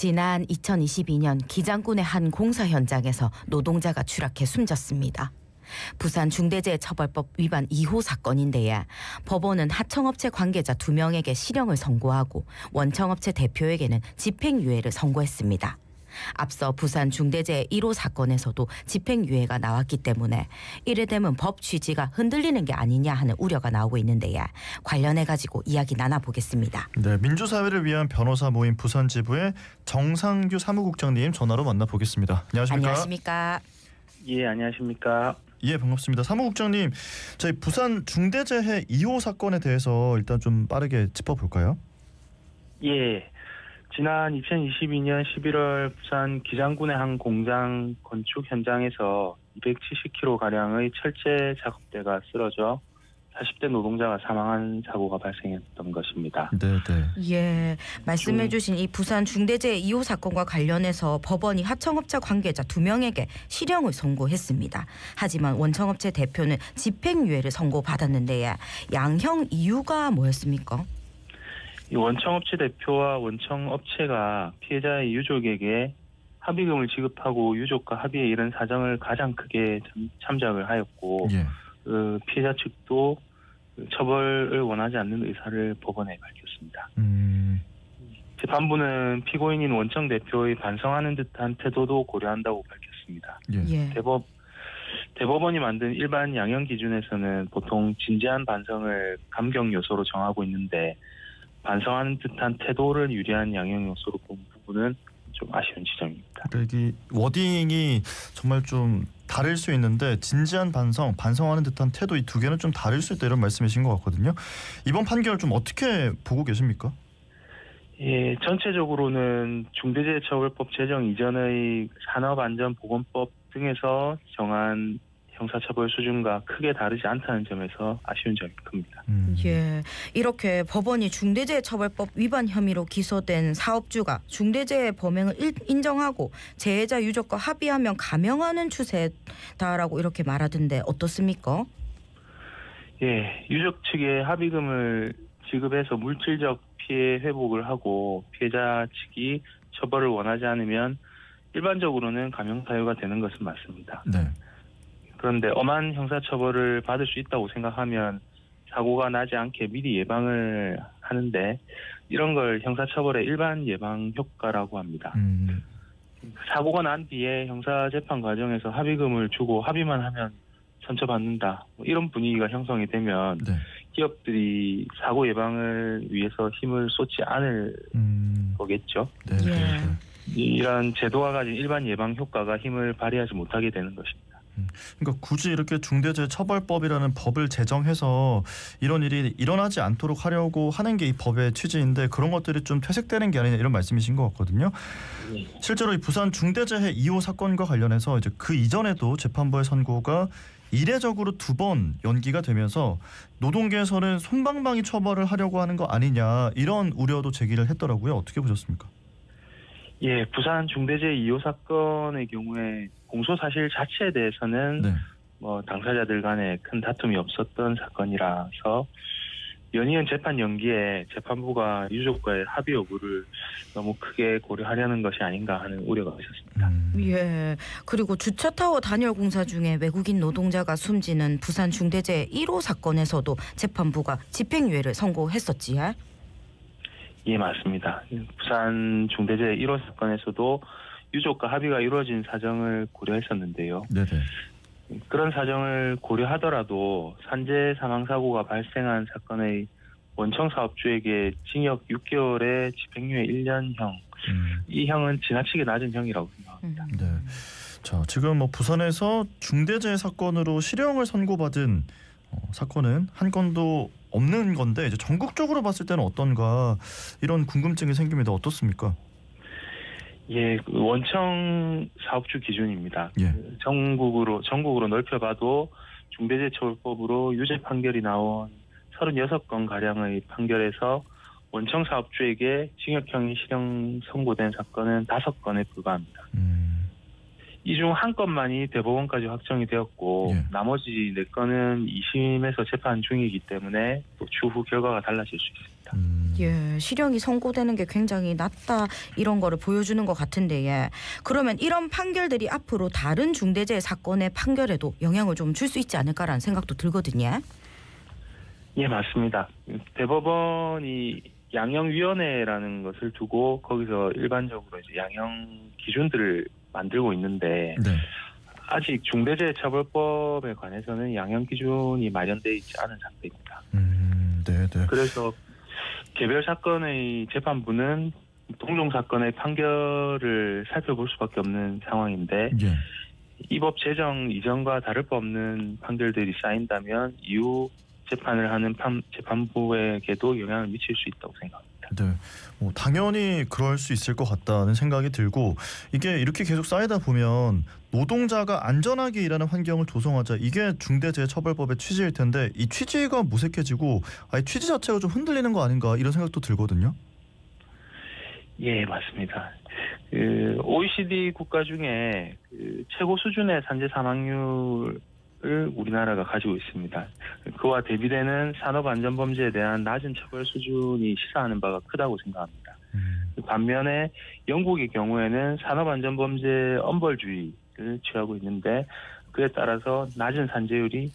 지난 2022년 기장군의 한 공사 현장에서 노동자가 추락해 숨졌습니다. 부산중대재해처벌법 위반 2호 사건인데요. 법원은 하청업체 관계자 2명에게 실형을 선고하고 원청업체 대표에게는 집행유예를 선고했습니다. 앞서 부산중대재해 1호 사건에서도 집행유예가 나왔기 때문에 이래 되면 법 취지가 흔들리는 게 아니냐 하는 우려가 나오고 있는데요. 관련해가지고 이야기 나눠보겠습니다. 네, 민주사회를 위한 변호사 모임 부산지부의 정상규 사무국장님 전화로 만나보겠습니다. 안녕하십니까? 안녕하십니까? 예, 안녕하십니까? 예, 반갑습니다. 사무국장님, 저희 부산중대재해 2호 사건에 대해서 일단 좀 빠르게 짚어볼까요? 예, 지난 2022년 11월 부산 기장군의 한 공장 건축 현장에서 270kg가량의 철제 작업대가 쓰러져 40대 노동자가 사망한 사고가 발생했던 것입니다. 네. 예, 말씀해주신 이 부산 중대재해 2호 사건과 관련해서 법원이 하청업체 관계자 2명에게 실형을 선고했습니다. 하지만 원청업체 대표는 집행유예를 선고받았는데 양형 이유가 뭐였습니까? 이 원청업체 대표와 원청업체가 피해자의 유족에게 합의금을 지급하고 유족과 합의에 이른 사정을 가장 크게 참작을 하였고 예. 피해자 측도 처벌을 원하지 않는 의사를 법원에 밝혔습니다. 재판부는 피고인인 원청 대표의 반성하는 듯한 태도도 고려한다고 밝혔습니다. 예. 대법원이 만든 일반 양형 기준에서는 보통 진지한 반성을 감경 요소로 정하고 있는데 반성하는 듯한 태도를 유리한 양형 요소로 본 부분은 좀 아쉬운 지점입니다. 그러니까 이 워딩이 정말 좀 다를 수 있는데 진지한 반성하는 듯한 태도 이 두 개는 좀 다를 수 있다 이런 말씀이신 것 같거든요. 이번 판결 좀 어떻게 보고 계십니까? 예, 전체적으로는 중대재해처벌법 제정 이전의 산업안전보건법 등에서 정한 형사처벌 수준과 크게 다르지 않다는 점에서 아쉬운 점이 큽니다. 예, 이렇게 법원이 중대재해처벌법 위반 혐의로 기소된 사업주가 중대재해 범행을 인정하고 재해자 유족과 합의하면 감형하는 추세다라고 이렇게 말하던데 어떻습니까? 예, 유족 측에 합의금을 지급해서 물질적 피해 회복을 하고 피해자 측이 처벌을 원하지 않으면 일반적으로는 감형 사유가 되는 것은 맞습니다. 네. 그런데 엄한 형사처벌을 받을 수 있다고 생각하면 사고가 나지 않게 미리 예방을 하는데 이런 걸 형사처벌의 일반 예방 효과라고 합니다. 사고가 난 뒤에 형사재판 과정에서 합의금을 주고 합의만 하면 선처받는다. 이런 분위기가 형성이 되면 네. 기업들이 사고 예방을 위해서 힘을 쏟지 않을 거겠죠. 네. 이런 제도가 가진 일반 예방 효과가 힘을 발휘하지 못하게 되는 것입니다. 그러니까 굳이 이렇게 중대재해처벌법이라는 법을 제정해서 이런 일이 일어나지 않도록 하려고 하는 게 이 법의 취지인데 그런 것들이 좀 퇴색되는 게 아니냐 이런 말씀이신 것 같거든요. 실제로 이 부산 중대재해 2호 사건과 관련해서 이제 그 이전에도 재판부의 선고가 이례적으로 2번 연기가 되면서 노동계에서는 솜방망이 처벌을 하려고 하는 거 아니냐 이런 우려도 제기를 했더라고요. 어떻게 보셨습니까? 예, 부산 중대재해 2호 사건의 경우에 공소 사실 자체에 대해서는 네. 당사자들 간에 큰 다툼이 없었던 사건이라서 연이은 재판 연기에 재판부가 유족과의 합의 여부를 너무 크게 고려하려는 것이 아닌가 하는 우려가 있었습니다. 예, 그리고 주차타워 단열 공사 중에 외국인 노동자가 숨지는 부산 중대재해 1호 사건에서도 재판부가 집행유예를 선고했었지요? 예, 맞습니다. 부산 중대재해 1호 사건에서도 유족과 합의가 이루어진 사정을 고려했었는데요. 네네. 그런 사정을 고려하더라도 산재 사망사고가 발생한 사건의 원청 사업주에게 징역 6개월에 집행유예 1년형, 이 형은 지나치게 낮은 형이라고 생각합니다. 네. 자, 지금 부산에서 중대재해 사건으로 실형을 선고받은 사건은 한 건도 없는 건데 이제 전국적으로 봤을 때는 어떤가 이런 궁금증이 생깁니다. 어떻습니까? 예, 원청 사업주 기준입니다. 예. 전국으로 넓혀봐도 중대재해처벌법으로 유죄 판결이 나온 36건 가량의 판결에서 원청 사업주에게 징역형이 실형 선고된 사건은 5건에 불과합니다. 이 중 한 건만이 대법원까지 확정이 되었고 예. 나머지 4건은 2심에서 재판 중이기 때문에 또 추후 결과가 달라질 수 있습니다. 예, 실형이 선고되는 게 굉장히 낮다 이런 거를 보여주는 것 같은데 예. 그러면 이런 판결들이 앞으로 다른 중대재해 사건의 판결에도 영향을 좀 줄 수 있지 않을까라는 생각도 들거든요. 예, 맞습니다. 대법원이 양형위원회라는 것을 두고 거기서 일반적으로 이제 양형 기준들을 만들고 있는데 네. 아직 중대재해처벌법에 관해서는 양형 기준이 마련되어 있지 않은 상태입니다. 네, 네. 그래서 개별 사건의 재판부는 동종 사건의 판결을 살펴볼 수밖에 없는 상황인데 예. 이 법 제정 이전과 다를 바 없는 판결들이 쌓인다면 이후 재판을 하는 재판부에게도 영향을 미칠 수 있다고 생각합니다. 네, 뭐 당연히 그럴 수 있을 것 같다는 생각이 들고 이게 이렇게 계속 쌓이다 보면 노동자가 안전하게 일하는 환경을 조성하자 이게 중대재해처벌법의 취지일 텐데 이 취지가 무색해지고 아예 취지 자체가 좀 흔들리는 거 아닌가 이런 생각도 들거든요. 예, 맞습니다. OECD 국가 중에 최고 수준의 산재 사망률을 우리나라가 가지고 있습니다. 그와 대비되는 산업안전범죄에 대한 낮은 처벌 수준이 시사하는 바가 크다고 생각합니다. 반면에 영국의 경우에는 산업안전범죄 엄벌주의를 취하고 있는데 그에 따라서 낮은 산재율이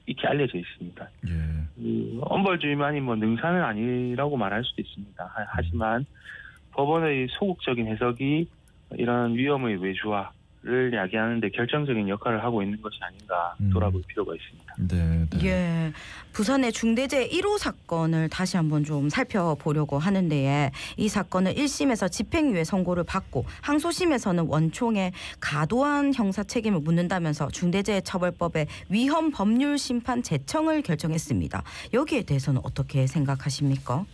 익히 알려져 있습니다. 예. 엄벌주의만이 뭐 능사는 아니라고 말할 수도 있습니다. 하지만 법원의 소극적인 해석이 이런 위험의 외주화를 야기하는 데 결정적인 역할을 하고 있는 것이 아닌가 돌아볼 필요가 있습니다. 네, 네. 예, 부산의 중대재해 1호 사건을 다시 한번 좀 살펴보려고 하는데 이 사건은 1심에서 집행유예 선고를 받고 항소심에서는 원총의 과도한 형사 책임을 묻는다면서 중대재해처벌법의 위헌 법률 심판 제청을 결정했습니다. 여기에 대해서는 어떻게 생각하십니까?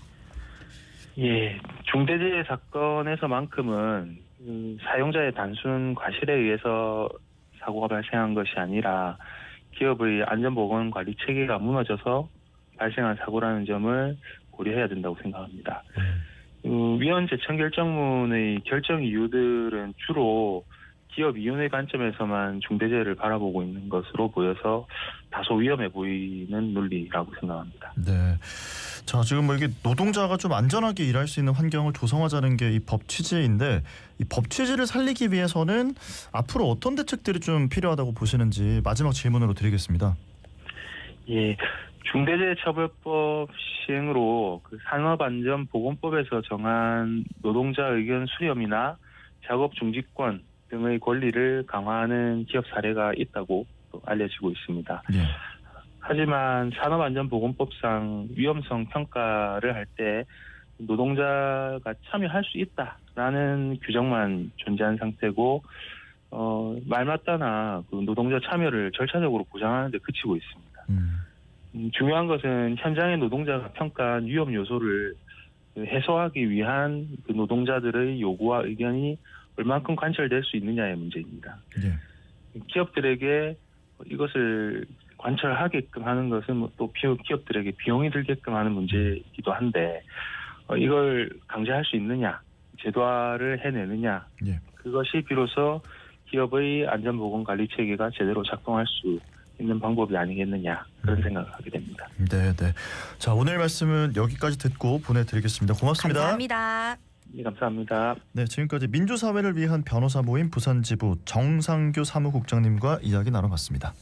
예, 중대재해 사건에서만큼은 사용자의 단순 과실에 의해서 사고가 발생한 것이 아니라 기업의 안전보건관리 체계가 무너져서 발생한 사고라는 점을 고려해야 된다고 생각합니다. 위헌 제청 결정문의 결정 이유들은 주로 기업 이윤의 관점에서만 중대재해를 바라보고 있는 것으로 보여서 다소 위험해 보이는 논리라고 생각합니다. 네. 자, 지금 뭐 이게 노동자가 좀 안전하게 일할 수 있는 환경을 조성하자는 게 이 법 취지인데 이 법 취지를 살리기 위해서는 앞으로 어떤 대책들이 좀 필요하다고 보시는지 마지막 질문으로 드리겠습니다. 예, 중대재해처벌법 시행으로 그 산업안전보건법에서 정한 노동자 의견 수렴이나 작업 중지권 등의 권리를 강화하는 기업 사례가 있다고 알려지고 있습니다. 예. 하지만 산업안전보건법상 위험성 평가를 할 때 노동자가 참여할 수 있다라는 규정만 존재한 상태고 말맞다나 그 노동자 참여를 절차적으로 보장하는 데 그치고 있습니다. 중요한 것은 현장의 노동자가 평가한 위험 요소를 해소하기 위한 그 노동자들의 요구와 의견이 얼만큼 관철될 수 있느냐의 문제입니다. 예. 기업들에게 이것을 관철하게끔 하는 것은 또 기업들에게 비용이 들게끔 하는 문제이기도 한데 이걸 강제할 수 있느냐, 제도화를 해내느냐, 예. 그것이 비로소 기업의 안전보건관리 체계가 제대로 작동할 수 있는 방법이 아니겠느냐 그런 생각을 하게 됩니다. 네, 네. 자, 오늘 말씀은 여기까지 듣고 보내드리겠습니다. 고맙습니다. 감사합니다. 네, 감사합니다. 네, 지금까지 민주사회를 위한 변호사 모임 부산지부 정상규 사무국장님과 이야기 나눠봤습니다.